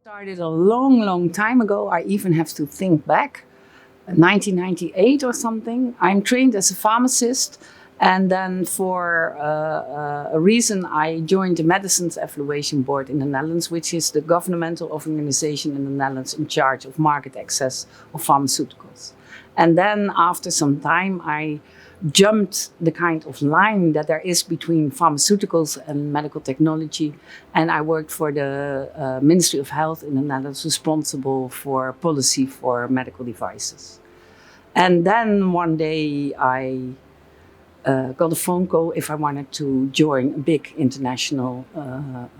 Started a long time ago. I even have to think back, 1998 or something. I'm trained as a pharmacist, and then for a reason I joined the Medicines Evaluation Board in the Netherlands, which is the governmental organization in the Netherlands in charge of market access of pharmaceuticals. And then after some time I jumped the kind of line that there is between pharmaceuticals and medical technology, and I worked for the Ministry of Health in the Netherlands, responsible for policy for medical devices. And then one day I got a phone call if I wanted to join a big international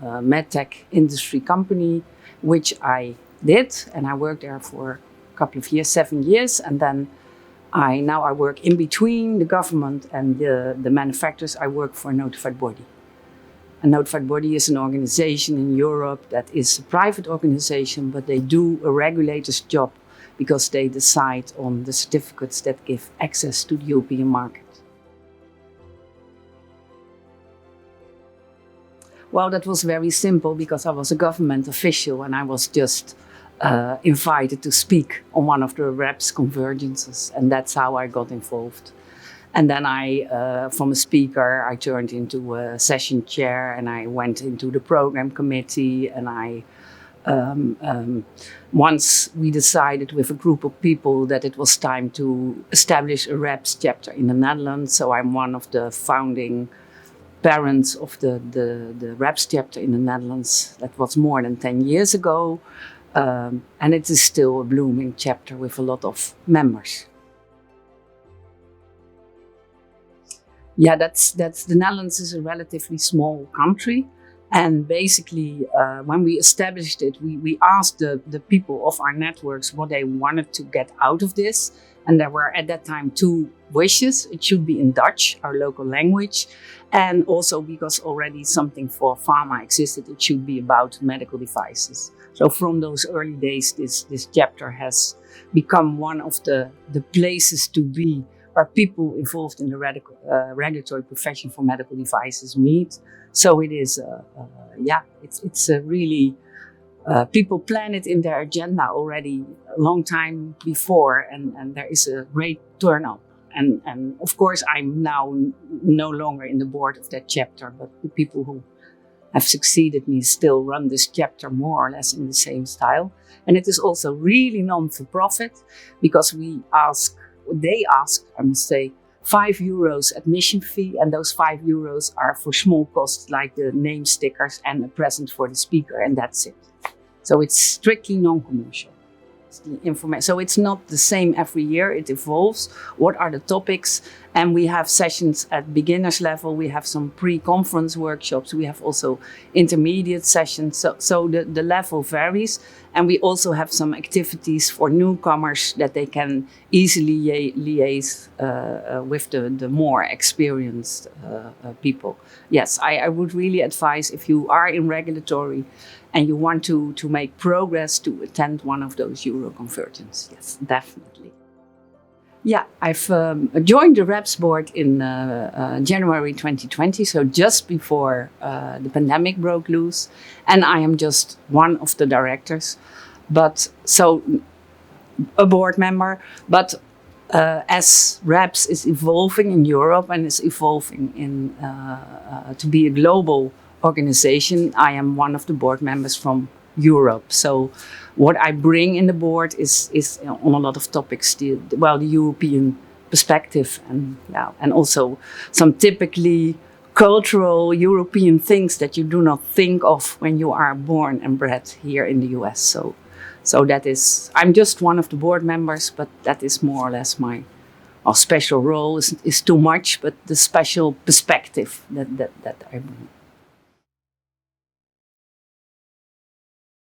medtech industry company, which I did, and I worked there for a couple of years, 7 years, and then now I work in between the government and the manufacturers. I work for a notified body. A notified body is an organization in Europe that is a private organization, but they do a regulator's job because they decide on the certificates that give access to the European market. Well, that was very simple because I was a government official and I was just invited to speak on one of the RAPS convergences, and that's how I got involved. And then from a speaker, I turned into a session chair, and I went into the program committee, and once we decided with a group of people that it was time to establish a RAPS chapter in the Netherlands, so I'm one of the founding parents of the RAPS chapter in the Netherlands. That was more than 10 years ago. And it is still a blooming chapter with a lot of members. Yeah, the Netherlands is a relatively small country. And basically, when we established it, we asked the people of our networks what they wanted to get out of this. And there were at that time 2 wishes. It should be in Dutch, our local language. And also because already something for pharma existed, it should be about medical devices. So from those early days, this chapter has become one of the places to be where people involved in the regulatory profession for medical devices meet. So it is, it's a really, people plan it in their agenda already a long time before, and there is a great turn-up. And of course, I'm now no longer in the board of that chapter, but the people who have succeeded me still run this chapter more or less in the same style. And it is also really non-for-profit because they ask, I must say, €5 admission fee, and those €5 are for small costs like the name stickers and a present for the speaker, and that's it. So it's strictly non-commercial. So it's not the same every year, it evolves. What are the topics? And we have sessions at beginners level, we have some pre-conference workshops, we have also intermediate sessions, so the level varies. And we also have some activities for newcomers that they can easily liaise with the more experienced people. Yes, I would really advise, if you are in regulatory and you want to make progress, to attend one of those Euro convergences. Yes, definitely. Yeah, I've joined the RAPS board in January 2020, so just before the pandemic broke loose, and I am just one of the directors, but so a board member. But as RAPS is evolving in Europe and is evolving to be a global organization, I am one of the board members from Europe. So what I bring in the board is on a lot of topics, the European perspective, and also some typically cultural European things that you do not think of when you are born and bred here in the US. So that is, I'm just one of the board members, but that is more or less my special role is too much, but the special perspective that I bring.